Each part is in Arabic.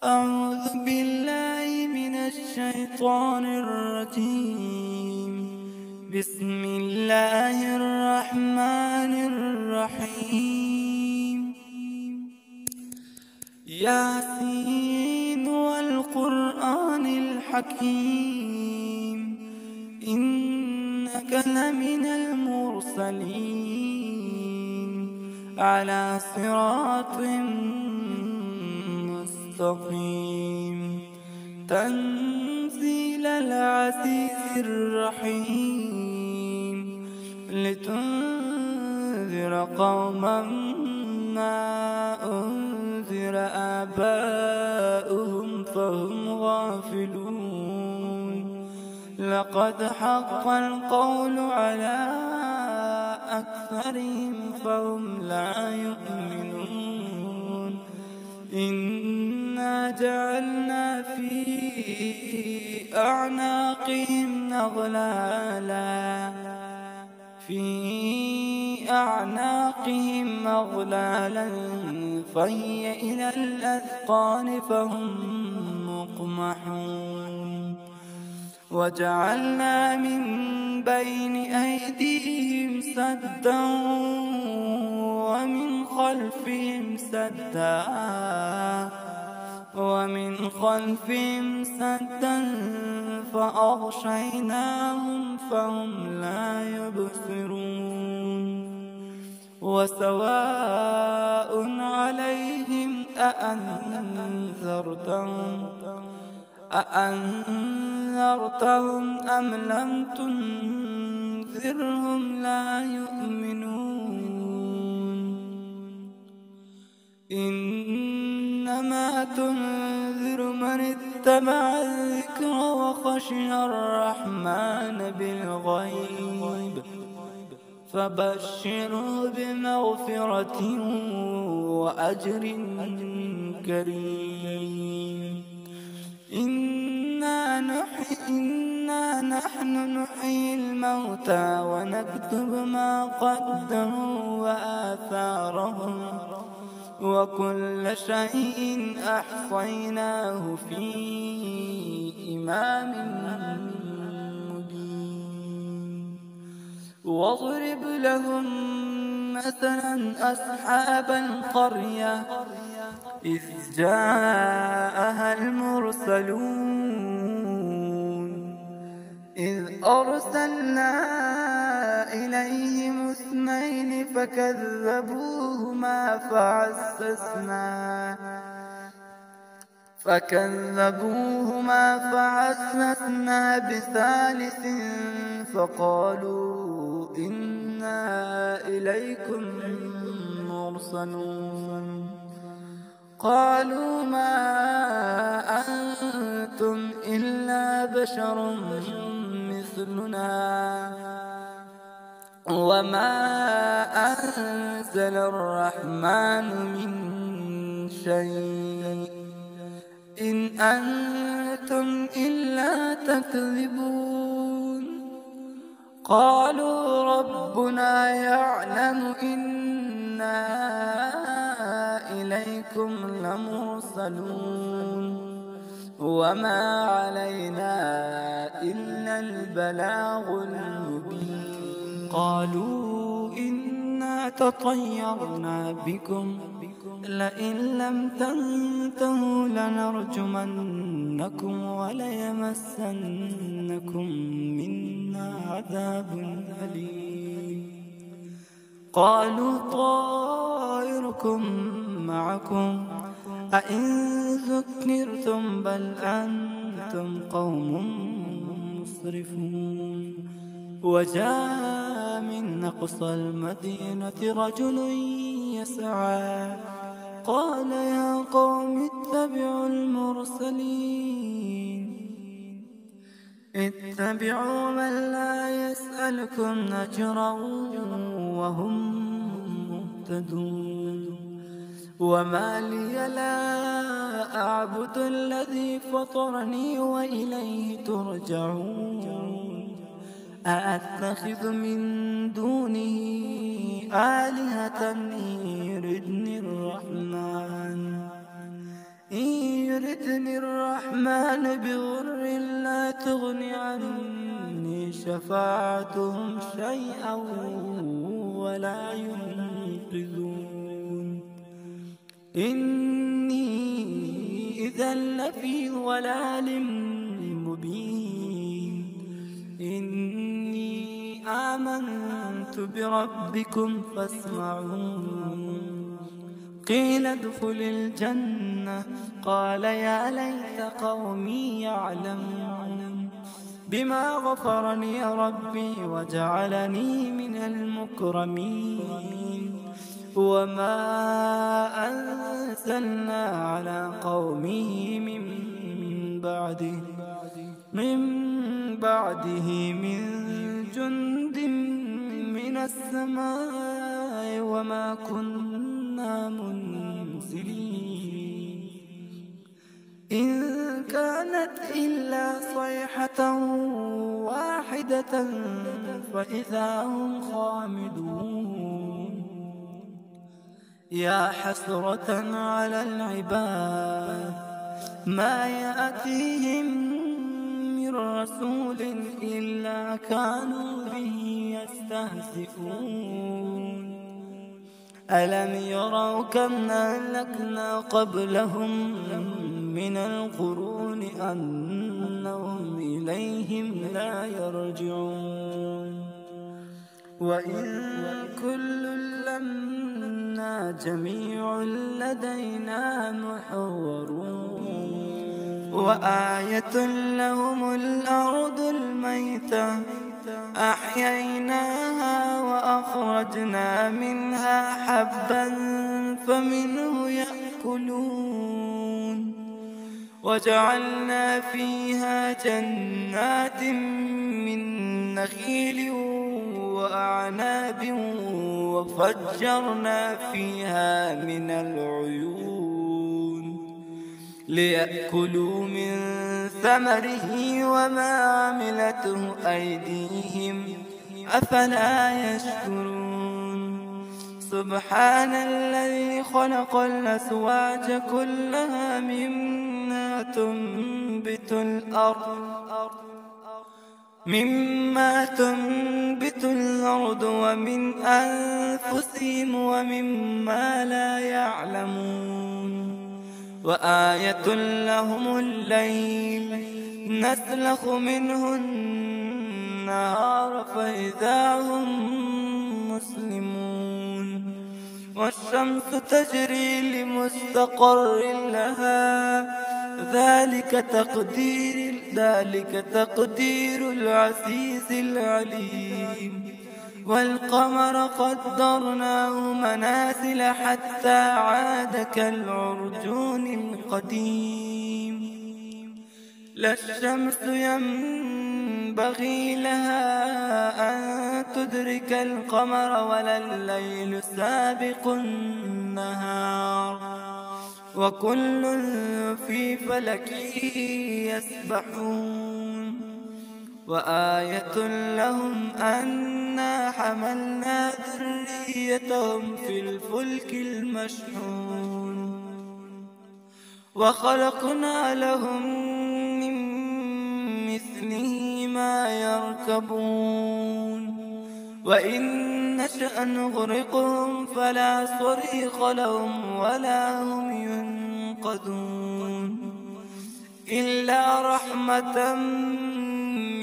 أعوذ بالله من الشيطان الرجيم. بسم الله الرحمن الرحيم. ياسين والقرآن الحكيم، إنك لمن المرسلين على صراط مستقيم. تنزيل العزيز الرحيم، لتنذر قوما ما أنذر آباؤهم فهم غافلون. لقد حق القول على أكثرهم فهم لا يؤمنون. إنا جعلنا في أعناقهم أغلالا فهي إلى الأذقان فهم مقمحون. وجعلنا من بين أيديهم سدا ومن خلفهم سدا فأغشيناهم فهم لا يبصرون. وسواء عليهم أأنذرتهم أم لم تنذرهم لا يؤمنون. إنما تنذر من اتبع الذكر وخشي الرحمن بالغيب، فبشره بمغفرة وأجر كريم. إنا نحن نحيي الموتى ونكتب ما قدموا وآثارهم، وكل شيء أحصيناه في إمام مبين. واضرب لهم مثلا أصحاب القرية إذ جاءها المرسلون، إذ أرسلنا إليهم اثنين فكذبوهما فعززنا بثالث فقالوا إنا إليكم مرسلون. قالوا ما أنتم إلا بشر مثلنا وما أنزل الرحمن من شيء إن أنتم إلا تكذبون. قالوا ربنا يعلم إنا إليكم لمرسلون وما علينا إلا البلاغ المبين. قالوا إنا تطيرنا بكم لئن لم تنتهوا لنرجمنكم وليمسنكم منا عذاب أليم. قالوا طائركم معكم أئن ذكرتم بل أنتم قوم مسرفون. وجاء من أقصى المدينة رجل يسعى قال يا قوم اتبعوا المرسلين، اتبعوا من لا يسألكم أجرا وهم مهتدون. وما لي لا أعبد الذي فطرني وإليه ترجعون. أأتخذ من دونه آلهة إن يردني الرحمن يردني الرحمن بضر لا تغن عني شفاعتهم شيئا ولا ينقذون. إني إذا لفي ضلال مبين. إني آمنت بربكم فاسمعون. قيل ادخل الجنة قال يا ليت قومي يعلمون بما غفرني ربي وجعلني من المكرمين. وما أنزلنا على قومه من بعده من جند من السماء وما كنا منزلين. إن كانت إلا صيحة واحدة فإذا هم خامدون. يا حسرة على العباد ما يأتيهم من رسول إلا كانوا به يستهزئون. ألم يروا كم أهلكنا قبلهم من القرون أنهم إليهم لا يرجعون. وإن كل لما جميع لدينا محضرون. وآية لهم الأرض الميتة أحييناها وأخرجنا منها حبا فمنه يأكلون. وجعلنا فيها جنات من نخيل وأعناب وفجرنا فيها من العيون ليأكلوا من ثمره وما عملته أيديهم أفلا يشكرون. سبحان الذي خلق الأزواج كلها مما تنبت الأرض ومن أنفسهم ومما لا يعلمون. وآية لهم الليل نسلخ منه النهار فإذا هم مسلمون. والشمس تجري لمستقر لها ذلك تقدير العزيز العليم. والقمر قدرناه منازل حتى عاد كالعرجون القديم. لا الشمس ينبغي لها أن تدرك القمر ولا الليل سابق النهار وكل في فلك يسبحون. وآية لهم أنا حملنا ذريتهم في الفلك المشحون وخلقنا لهم من مثله ما يركبون. وإن نشأ نغرقهم فلا صريخ لهم ولا هم ينقذون إلا رحمة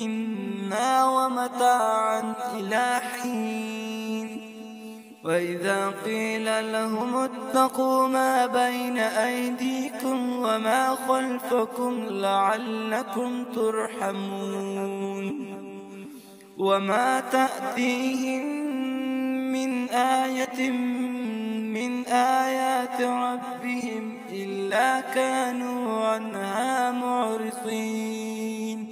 منا ومتاعا إلى حين. وإذا قيل لهم اتقوا ما بين أيديكم وما خلفكم لعلكم ترحمون. وما تأتيهم من آية من آيات ربهم إلا كانوا عنها معرضين.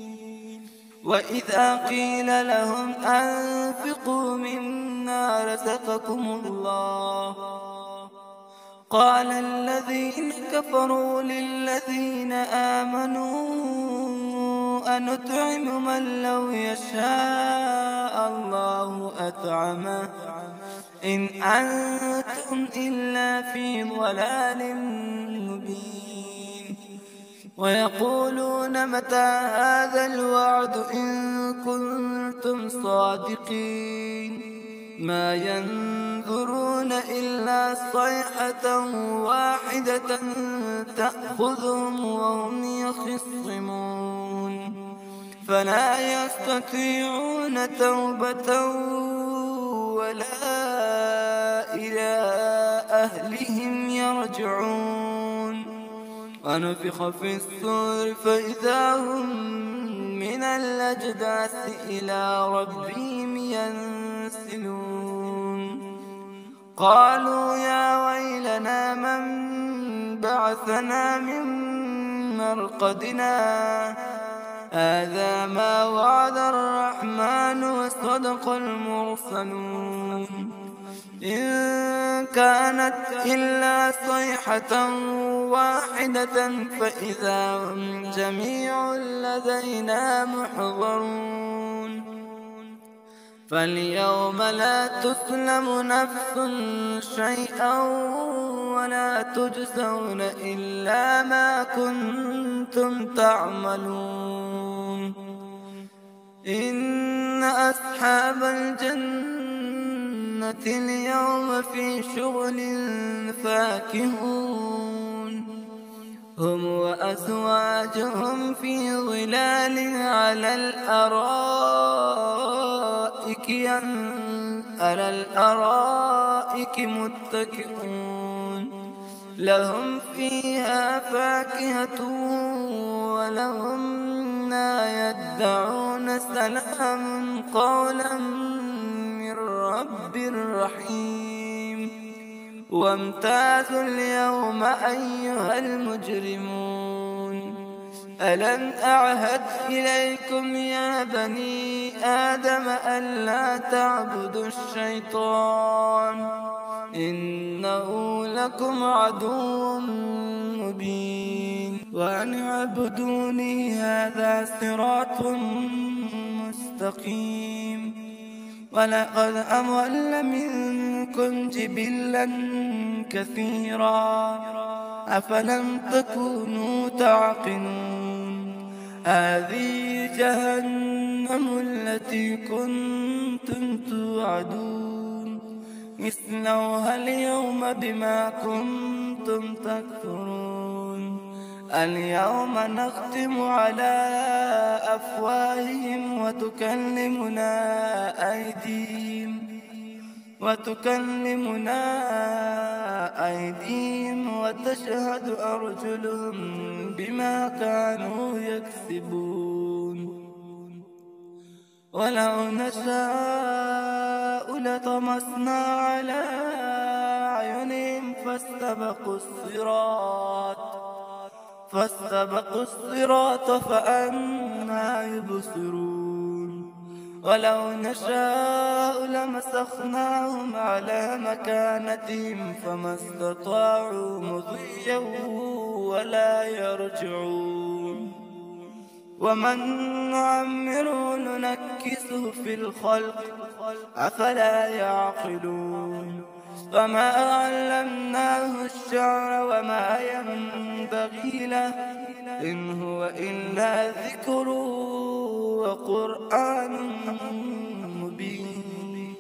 وإذا قيل لهم أنفقوا مما رزقكم الله قال الذين كفروا للذين آمنوا أنطعم من لو يشاء الله أطعمه إن أنتم إلا في ضلال مبين. ويقولون متى هذا الوعد إن كنتم صادقين ما ينظرون إلا صيحة واحدة تأخذهم وهم يخصمون فلا يستطيعون توبة ولا إلى أهلهم يرجعون ونفخ في الصور فإذا هم من الأجداث إلى ربهم ينسلون قالوا يا ويلنا من بعثنا من مرقدنا هذا ما وعد الرحمن وصدق المرسلون إن كانت إلا صيحة واحدة فإذا هم جميع لدينا محضرون فاليوم لا تظلم نفس شيئا ولا تجزون إلا ما كنتم تعملون إن أصحاب الجنة اليوم في شغل فاكهون هم وأزواجهم في ظلال على الأرائك متكئون لهم فيها فاكهة ولهم ما يدعون سلام قولا من رب رحيم وامتازوا اليوم أيها المجرمون ألم أعهد إليكم يا بني آدم ألا تعبدوا الشيطان إنه لكم عدو مبين وأن اعبدوني هذا صراط مستقيم ولقد أضل منكم جبلا كثيرا أفلم تكونوا تعقلون هذه جهنم التي كنتم توعدون اصلوها اليوم بما كنتم تكفرون اليوم نختم على أفواههم وتكلمنا أيديهم وتشهد أرجلهم بما كانوا يكسبون ولو نشاء لطمسنا على أعينهم فاستبقوا الصراط فأنى يبصرون ولو نشاء لمسخناهم على مكانتهم فما استطاعوا مضيا ولا يرجعون ومن نعمره ننكسه في الخلق أفلا يعقلون وما علمناه الشعر وما ينبغي له إن هو إلا ذكر وقرآن مبين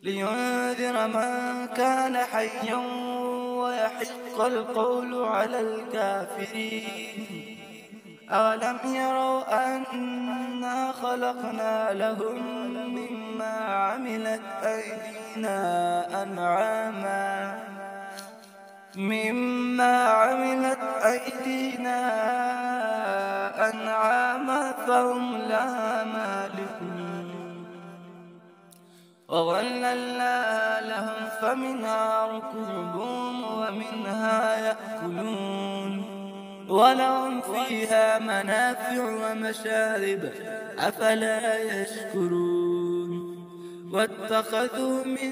لينذر من كان حيا ويحق القول على الكافرين أولم يروا أنا خلقنا لهم مما عملت أنعاما فهم لها مالكون وظللنا لهم فمنها ركوبهم ومنها يأكلون ولهم فيها منافع ومشارب أفلا يشكرون واتخذوا من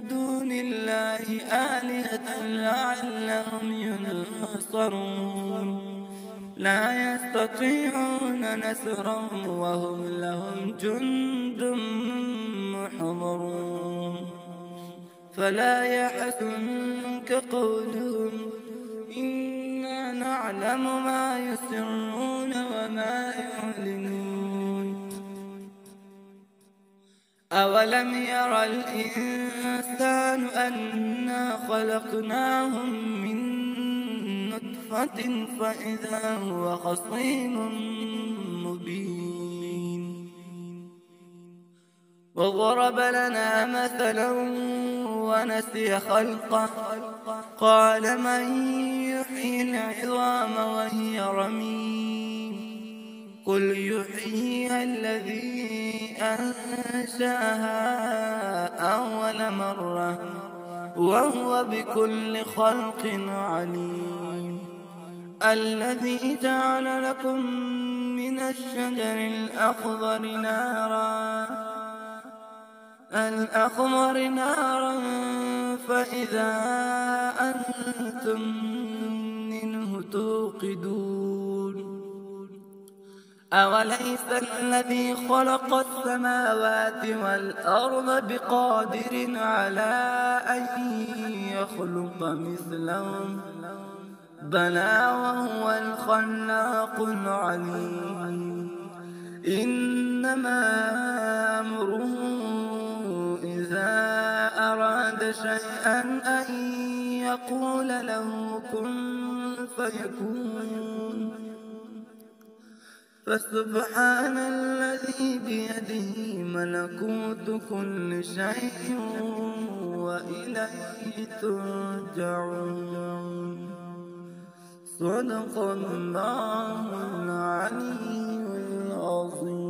دون الله آلهة لعلهم ينصرون لا يستطيعون نصرهم وهم لهم جند محضرون فلا يحزنك قولهم إنا يعلم ما يسرون وما يعلنون. أولم ير الإنسان أنا خلقناه من نطفة فإذا هو خصيم مبين. وضرب لنا مثلا ونسي خلقه قال من يحيي العظام وهي رميم. قل يحييها الذي أنشأها أول مرة وهو بكل خلق عليم. الذي جعل لكم من الشجر الأخضر نارا فإذا أنتم منه توقدون. أوليس الذي خلق السماوات والأرض بقادر على أن يخلق مثلهم بلى وهو الخلاق العليم. إنما أمره إذا أراد شيئا أن يقول له كن فيكون. فسبحان الذي بيده ملكوت كل شيء وإليه ترجعون. صدق الله العلي العظيم.